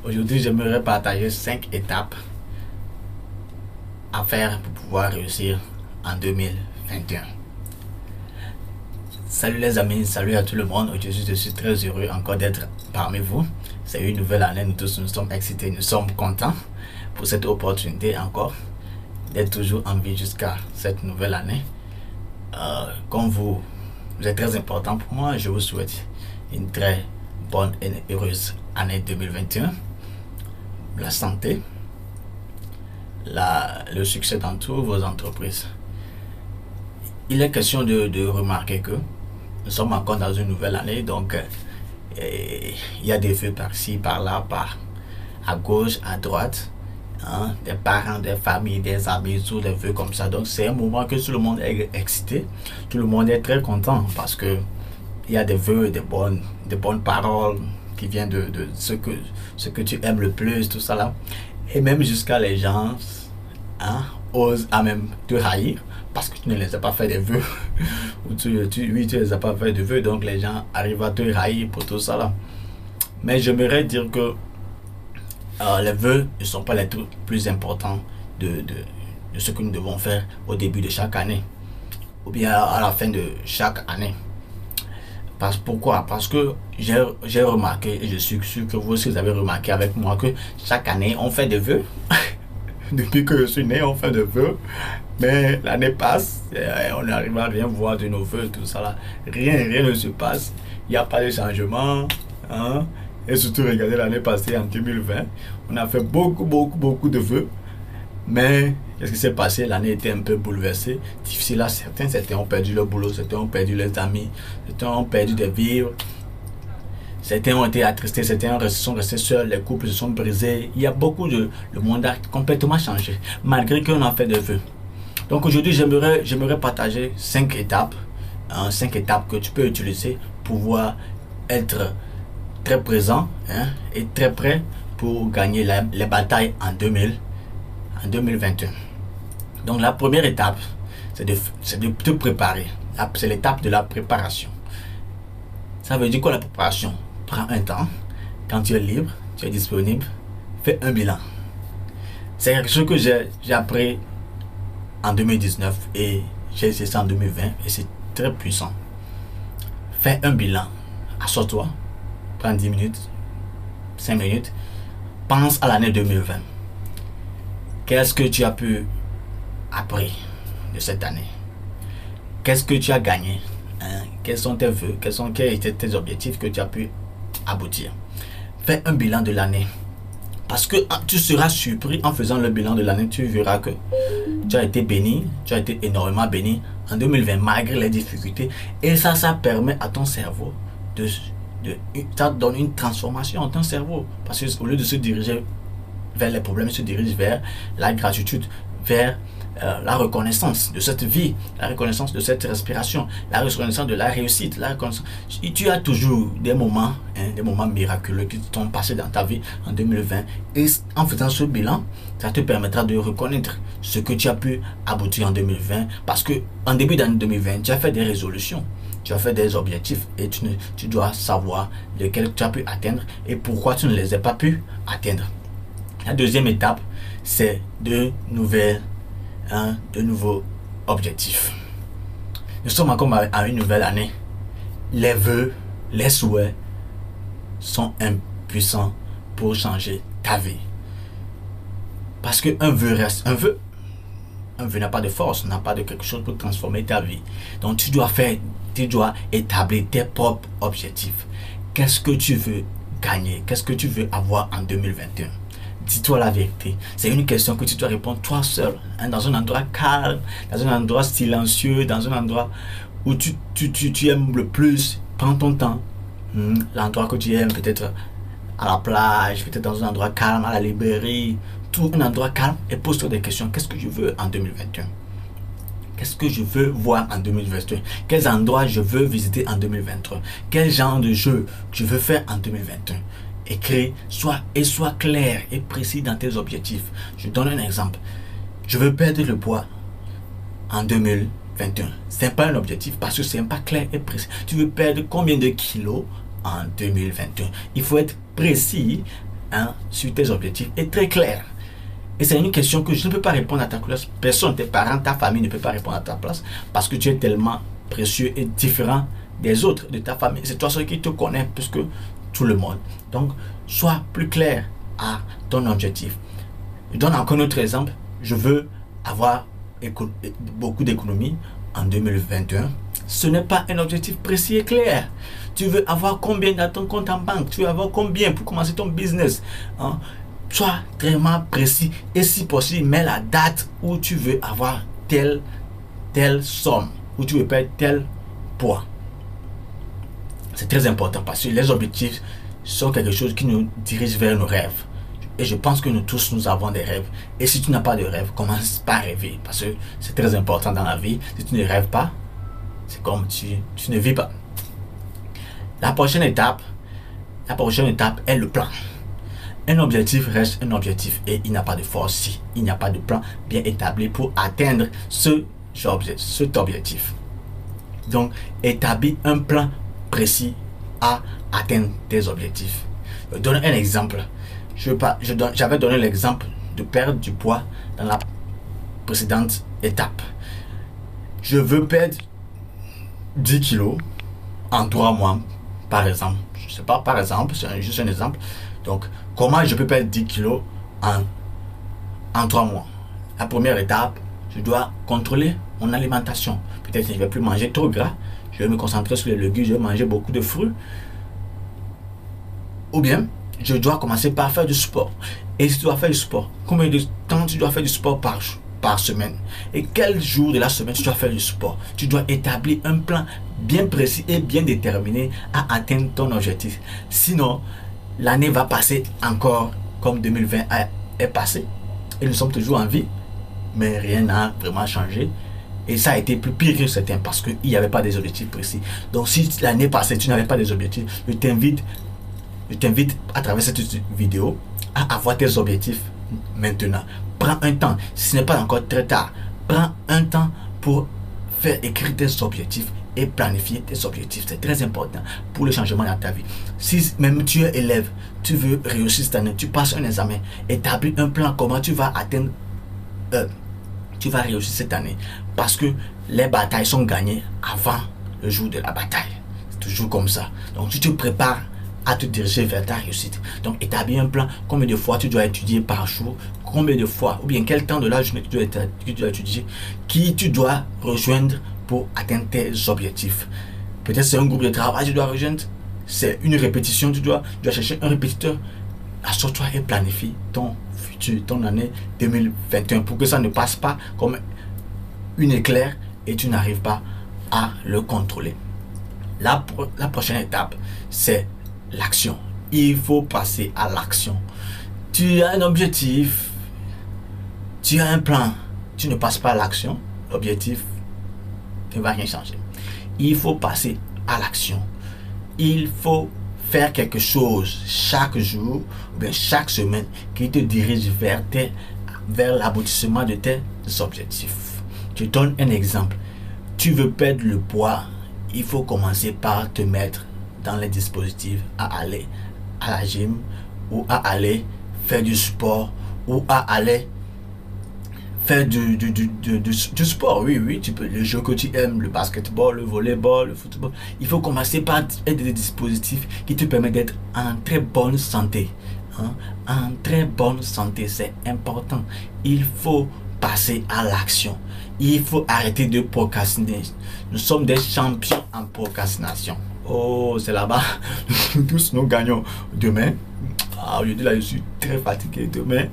Aujourd'hui, j'aimerais partager 5 étapes à faire pour pouvoir réussir en 2021. Salut les amis, salut à tout le monde. Aujourd'hui, je suis très heureux encore d'être parmi vous. C'est une nouvelle année, nous tous nous sommes excités, nous sommes contents pour cette opportunité encore d'être toujours en vie jusqu'à cette nouvelle année. Comme vous êtes très important pour moi, je vous souhaite une très bonne et heureuse année 2021. La santé, le succès dans toutes vos entreprises. Il est question de remarquer que nous sommes encore dans une nouvelle année, donc il y a des vœux par-ci, par-là, à gauche, à droite, hein, des parents, des familles, des amis, tous des vœux comme ça. Donc c'est un moment que tout le monde est excité, tout le monde est très content parce que il y a des vœux, des bonnes paroles qui viennent de ce que tu aimes le plus, tout ça là. Et même jusqu'à les gens osent à même te haïr parce que tu ne les as pas fait des vœux. Ou tu les as pas fait de vœux, donc les gens arrivent à te haïr pour tout ça là. Mais j'aimerais dire que les vœux ne sont pas les trucs plus importants de ce que nous devons faire au début de chaque année ou bien à la fin de chaque année. Pourquoi? Parce que j'ai remarqué, et je suis sûr que vous aussi vous avez remarqué avec moi, que chaque année on fait des vœux. Depuis que je suis né, on fait des vœux. Mais l'année passe, et on n'arrive à rien voir de nos vœux, tout ça là. Rien ne se passe. Il n'y a pas de changement. Hein? Et surtout, regardez l'année passée, en 2020, on a fait beaucoup de vœux. Mais qu'est-ce qui s'est passé? L'année était un peu bouleversée, difficile à certains. Certains ont perdu leur boulot, certains ont perdu leurs amis, certains ont perdu des vivres. Certains ont été attristés, certains sont restés seuls, les couples se sont brisés. Il y a le monde a complètement changé, malgré qu'on a fait des vœux. Donc aujourd'hui, j'aimerais partager 5 étapes, 5 étapes que tu peux utiliser pour pouvoir être très présent et très prêt pour gagner les batailles en 2021. Donc la première étape, c'est de te préparer. C'est l'étape de la préparation. Ça veut dire quoi la préparation? Prends un temps, quand tu es libre, tu es disponible, fais un bilan. C'est quelque chose que j'ai appris en 2019 et j'ai essayé ça en 2020 et c'est très puissant. Fais un bilan, assois-toi, prends 10 minutes, 5 minutes, pense à l'année 2020. Qu'est-ce que tu as pu apprendre de cette année? Qu'est-ce que tu as gagné? Quels sont tes vœux? Quels étaient tes objectifs que tu as pu aboutir? Fais un bilan de l'année. Parce que tu seras surpris en faisant le bilan de l'année. Tu verras que tu as été béni, tu as été énormément béni en 2020 malgré les difficultés. Et ça permet à ton cerveau ça donne une transformation en ton cerveau. Parce qu'au lieu de se diriger vers les problèmes, il se dirige vers la gratitude, vers la reconnaissance de cette vie, la reconnaissance de cette respiration, la reconnaissance de la réussite, la reconnaissance. Et tu as toujours des moments miraculeux qui t'ont passé dans ta vie en 2020. Et en faisant ce bilan, ça te permettra de reconnaître ce que tu as pu aboutir en 2020. Parce que en début d'année 2020, tu as fait des résolutions, tu as fait des objectifs et tu dois savoir lesquels tu as pu atteindre et pourquoi tu ne les as pas pu atteindre. La deuxième étape, c'est de nouveaux objectifs. Nous sommes encore à une nouvelle année. Les vœux, les souhaits sont impuissants pour changer ta vie. Parce qu'un vœu reste un vœu. Un vœu n'a pas de force, n'a pas de quelque chose pour transformer ta vie. Donc tu dois établir tes propres objectifs. Qu'est-ce que tu veux gagner? Qu'est-ce que tu veux avoir en 2021? Dis-toi la vérité. C'est une question que tu dois répondre toi seul, dans un endroit calme, dans un endroit silencieux, dans un endroit où tu aimes le plus. Prends ton temps. L'endroit que tu aimes, peut-être à la plage, peut-être dans un endroit calme, à la librairie, tout un endroit calme et pose-toi des questions. Qu'est-ce que je veux en 2021? Qu'est-ce que je veux voir en 2021? Quels endroits je veux visiter en 2023? Quel genre de jeu je veux faire en 2021? Écris, sois clair et précis dans tes objectifs. Je donne un exemple. Je veux perdre le poids en 2021. Ce n'est pas un objectif parce que ce n'est pas clair et précis. Tu veux perdre combien de kilos en 2021? Il faut être précis sur tes objectifs est très clair. Et c'est une question que je ne peux pas répondre à ta place. Personne, tes parents, ta famille ne peut pas répondre à ta place parce que tu es tellement précieux et différent des autres, de ta famille. C'est toi seul qui te connais plus que tout le monde. Donc, sois plus clair à ton objectif. Je donne encore un autre exemple. Je veux avoir beaucoup d'économies en 2021. Ce n'est pas un objectif précis et clair. Tu veux avoir combien dans ton compte en banque? Tu veux avoir combien pour commencer ton business? Sois vraiment précis et si possible, mets la date où tu veux avoir telle somme, où tu veux perdre tel poids. C'est très important parce que les objectifs sont quelque chose qui nous dirige vers nos rêves. Et je pense que nous tous, nous avons des rêves. Et si tu n'as pas de rêve, commence par rêver. Parce que c'est très important dans la vie. Si tu ne rêves pas, c'est comme tu ne vis pas. La prochaine étape est le plan. Un objectif reste un objectif et il n'y a pas de force si il n'y a pas de plan bien établi pour atteindre cet objectif. Donc, établis un plan précis à atteindre tes objectifs. Je donne un exemple. J'avais donné l'exemple de perdre du poids dans la précédente étape. Je veux perdre 10 kilos en 3 mois, par exemple. Je ne sais pas, par exemple, c'est juste un exemple. Donc, comment je peux perdre 10 kilos en 3 mois? La première étape, je dois contrôler mon alimentation. Peut-être que je ne vais plus manger trop gras. Je vais me concentrer sur les légumes, je vais manger beaucoup de fruits. Ou bien, je dois commencer par faire du sport. Et si tu dois faire du sport, combien de temps tu dois faire du sport par semaine? Et quel jour de la semaine tu dois faire du sport? Tu dois établir un plan bien précis et bien déterminé à atteindre ton objectif. Sinon, l'année va passer encore comme 2020 est passé. Et nous sommes toujours en vie. Mais rien n'a vraiment changé. Et ça a été plus pire que certains parce qu'il n'y avait pas des objectifs précis. Donc si l'année passée, tu n'avais pas des objectifs, je t'invite à travers cette vidéo à avoir tes objectifs maintenant. Prends un temps. Si ce n'est pas encore très tard, prends un temps pour faire écrire tes objectifs et planifier tes objectifs. C'est très important pour le changement dans ta vie. Si même tu es élève, tu veux réussir cette année, tu passes un examen, établis un plan comment tu vas atteindre, tu vas réussir cette année. Parce que les batailles sont gagnées avant le jour de la bataille. C'est toujours comme ça. Donc tu te prépares à te diriger vers ta réussite. Donc établis un plan. Combien de fois tu dois étudier par jour? Combien de fois? Ou bien quel temps de la journée tu dois étudier? Qui tu dois rejoindre pour atteindre tes objectifs? Peut-être c'est un groupe de travail que tu dois rejoindre. C'est une répétition. Tu dois chercher un répétiteur. Assure-toi et planifie ton futur, ton année 2021 pour que ça ne passe pas comme une éclair et tu n'arrives pas à le contrôler. La prochaine étape, c'est l'action. Il faut passer à l'action. Tu as un objectif, tu as un plan, tu ne passes pas à l'action, l'objectif ne va rien changer. Il faut passer à l'action. Il faut faire quelque chose chaque jour ou bien chaque semaine qui te dirige vers l'aboutissement de tes objectifs. Je donne un exemple. Tu veux perdre le poids, il faut commencer par te mettre dans les dispositifs à aller à la gym ou à aller faire du sport ou à aller faire du sport. Oui, tu peux. Le jeu que tu aimes, le basketball, le volleyball, le football. Il faut commencer par être des dispositifs qui te permettent d'être en très bonne santé. En très bonne santé, c'est important. Il faut passer à l'action. Il faut arrêter de procrastiner. Nous sommes des champions en procrastination. Oh, c'est là-bas. Tous nous gagnons. Demain, aujourd'hui là, je suis très fatigué. Demain,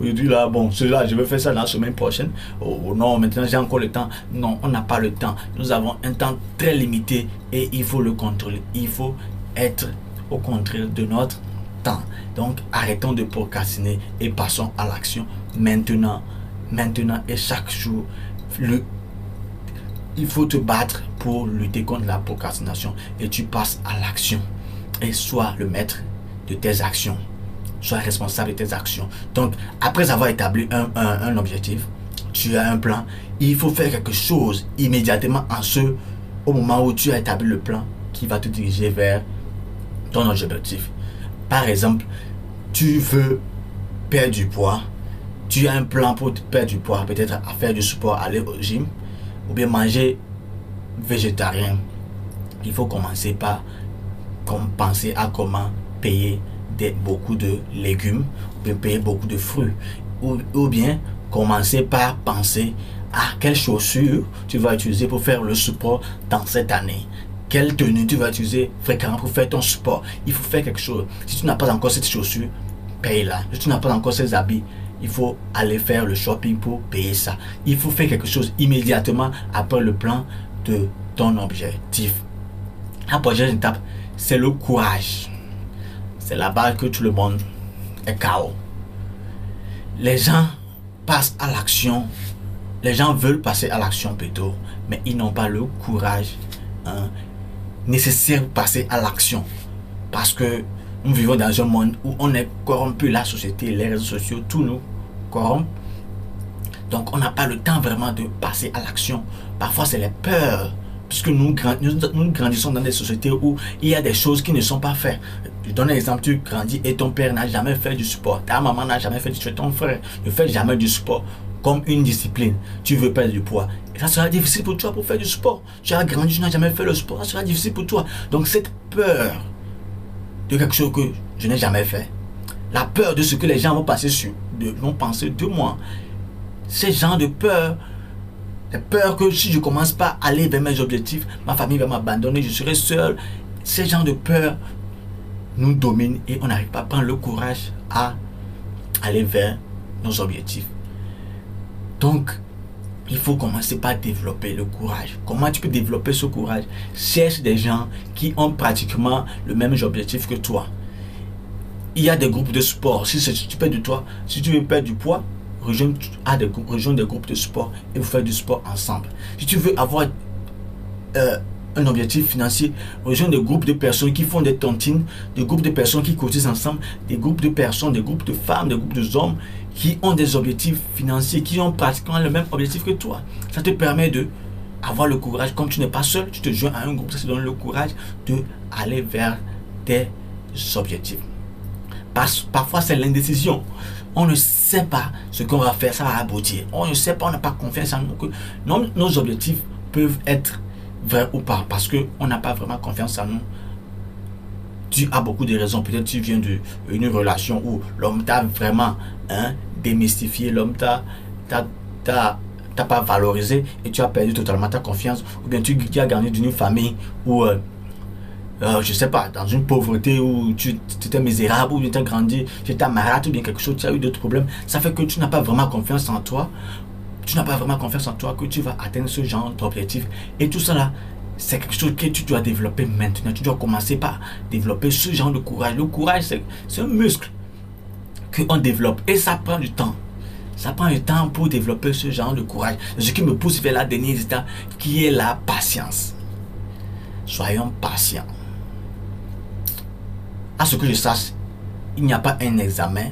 aujourd'hui là, bon, cela, je vais faire ça la semaine prochaine. Oh non, maintenant j'ai encore le temps. Non, on n'a pas le temps. Nous avons un temps très limité et il faut le contrôler. Il faut être au contrôle de notre temps. Donc, arrêtons de procrastiner et passons à l'action maintenant et chaque jour. Il faut te battre pour lutter contre la procrastination et tu passes à l'action et sois le maître de tes actions, sois responsable de tes actions. Donc après avoir établi un objectif, tu as un plan, il faut faire quelque chose immédiatement au moment où tu as établi le plan qui va te diriger vers ton objectif. Par exemple, tu veux perdre du poids, tu as un plan pour perdre du poids, peut-être à faire du sport, aller au gym, ou bien manger végétarien. Il faut commencer par penser à comment payer beaucoup de légumes, ou bien payer beaucoup de fruits, ou bien commencer par penser à quelles chaussures tu vas utiliser pour faire le sport dans cette année. Quelle tenue tu vas utiliser fréquemment pour faire ton sport. Il faut faire quelque chose. Si tu n'as pas encore cette chaussure, paye-la. Si tu n'as pas encore ces habits, il faut aller faire le shopping pour payer ça. Il faut faire quelque chose immédiatement après le plan de ton objectif. La prochaine étape, c'est le courage. C'est là-bas que tout le monde est KO. Les gens passent à l'action. Les gens veulent passer à l'action plutôt, mais ils n'ont pas le courage nécessaire pour passer à l'action. Parce que nous vivons dans un monde où on est corrompu. La société, les réseaux sociaux, tout nous corrompt. Donc on n'a pas le temps vraiment de passer à l'action. Parfois c'est les peurs. Puisque nous grandissons dans des sociétés où il y a des choses qui ne sont pas faites. Je donne un exemple, tu grandis et ton père n'a jamais fait du sport. Ta maman n'a jamais fait du sport. Ton frère ne fait jamais du sport comme une discipline. Tu veux perdre du poids. Et ça sera difficile pour toi pour faire du sport. Tu as grandi, tu n'as jamais fait le sport. Ça sera difficile pour toi. Donc cette peur de quelque chose que je n'ai jamais fait. La peur de ce que les gens vont penser de moi. Ces gens de peur. J'ai peur que si je ne commence pas à aller vers mes objectifs, ma famille va m'abandonner, je serai seul. Ces gens de peur nous dominent et on n'arrive pas à prendre le courage à aller vers nos objectifs. Donc, il faut commencer par développer le courage. Comment tu peux développer ce courage? Cherche des gens qui ont pratiquement le même objectif que toi. Il y a des groupes de sport. Si tu perds de toi, si tu veux perdre du poids, rejoindre des groupes de sport et vous faire du sport ensemble. Si tu veux avoir un objectif financier, rejoindre des groupes de personnes qui font des tontines, des groupes de personnes qui cotisent ensemble, des groupes de personnes, des groupes de femmes, des groupes d'hommes qui ont des objectifs financiers, qui ont pratiquement le même objectif que toi. Ça te permet de avoir le courage, comme tu n'es pas seul, tu te joins à un groupe, ça te donne le courage de aller vers tes objectifs. Parfois c'est l'indécision. On ne sait pas ce qu'on va faire, ça va aboutir. On ne sait pas, on n'a pas confiance en nous. Nos objectifs peuvent être vrais ou pas, parce qu'on n'a pas vraiment confiance en nous. Tu as beaucoup de raisons. Peut-être tu viens d'une relation où l'homme t'a vraiment démystifié, l'homme t'a pas valorisé et tu as perdu totalement ta confiance. Ou bien tu as gagné d'une famille où je sais pas, dans une pauvreté où tu étais misérable, ou tu as grandi, tu étais malade, ou bien quelque chose, tu as eu d'autres problèmes. Ça fait que tu n'as pas vraiment confiance en toi. Tu n'as pas vraiment confiance en toi que tu vas atteindre ce genre d'objectif. Et tout ça là, c'est quelque chose que tu dois développer maintenant. Tu dois commencer par développer ce genre de courage. Le courage, c'est un muscle qu'on développe et ça prend du temps. Ça prend du temps pour développer ce genre de courage. Ce qui me pousse vers la dernière étape, qui est la patience. Soyons patients. À ce que je sache, il n'y a pas un examen,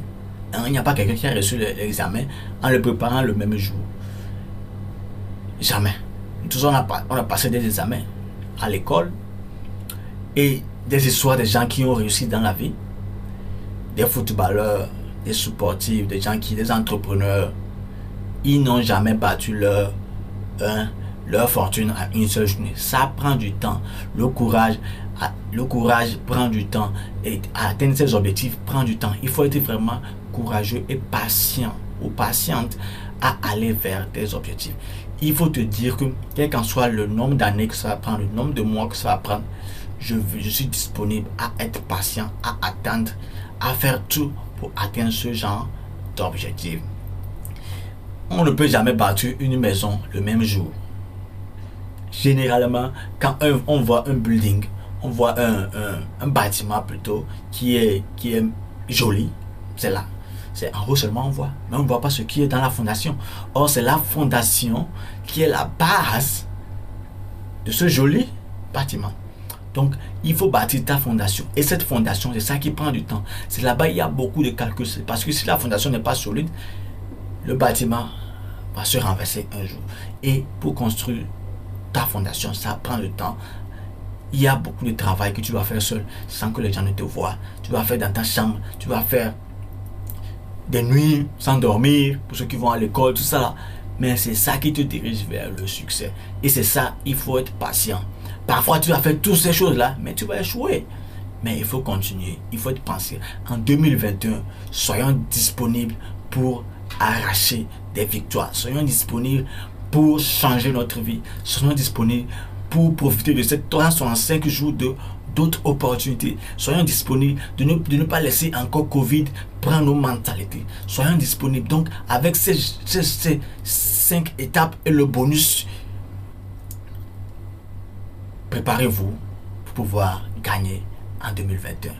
il n'y a pas quelqu'un qui a reçu l'examen en le préparant le même jour. Jamais. Tous on a passé des examens à l'école et des histoires de gens qui ont réussi dans la vie, des footballeurs, des sportifs, des entrepreneurs. Ils n'ont jamais battu leur fortune à une seule journée. Ça prend du temps. Le courage prend du temps et atteindre ses objectifs prend du temps. Il faut être vraiment courageux et patient ou patiente à aller vers tes objectifs. Il faut te dire que quel qu'en soit le nombre d'années que ça va prendre, le nombre de mois que ça va prendre, je suis disponible à être patient, à attendre, à faire tout pour atteindre ce genre d'objectif. On ne peut jamais bâtir une maison le même jour. Généralement, quand on voit un building, on voit un bâtiment plutôt qui est joli, c'est là. C'est en haut seulement on voit, mais on ne voit pas ce qui est dans la fondation. Or, c'est la fondation qui est la base de ce joli bâtiment. Donc, il faut bâtir ta fondation. Et cette fondation, c'est ça qui prend du temps. C'est là-bas, il y a beaucoup de calculs. Parce que si la fondation n'est pas solide, le bâtiment va se renverser un jour. Et pour construire ta fondation, ça prend du temps. Il y a beaucoup de travail que tu vas faire seul, sans que les gens ne te voient. Tu vas faire dans ta chambre, tu vas faire des nuits sans dormir, pour ceux qui vont à l'école, tout ça. Mais c'est ça qui te dirige vers le succès. Et c'est ça, il faut être patient. Parfois, tu vas faire toutes ces choses-là, mais tu vas échouer. Mais il faut continuer, il faut être patient. En 2021, soyons disponibles pour arracher des victoires. Soyons disponibles pour changer notre vie. Soyons disponibles pour profiter de cette 365 jours d'autres opportunités. Soyons disponibles de ne pas laisser encore Covid prendre nos mentalités. Soyons disponibles. Donc, avec ces 5 étapes et le bonus, préparez-vous pour pouvoir gagner en 2021.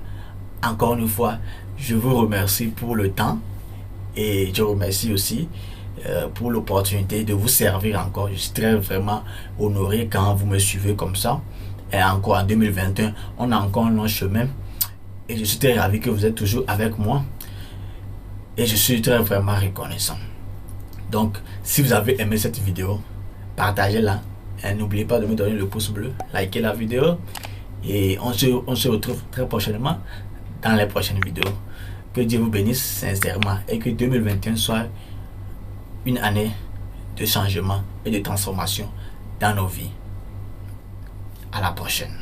Encore une fois, je vous remercie pour le temps et je remercie aussi pour l'opportunité de vous servir encore. Je suis très vraiment honoré quand vous me suivez comme ça. Et encore en 2021, on a encore un long chemin. Et je suis très ravi que vous êtes toujours avec moi. Et je suis très vraiment reconnaissant. Donc, si vous avez aimé cette vidéo, partagez-la. Et n'oubliez pas de me donner le pouce bleu, likez la vidéo. Et on se retrouve très prochainement dans les prochaines vidéos. Que Dieu vous bénisse sincèrement et que 2021 soit une année de changement et de transformation dans nos vies. À la prochaine.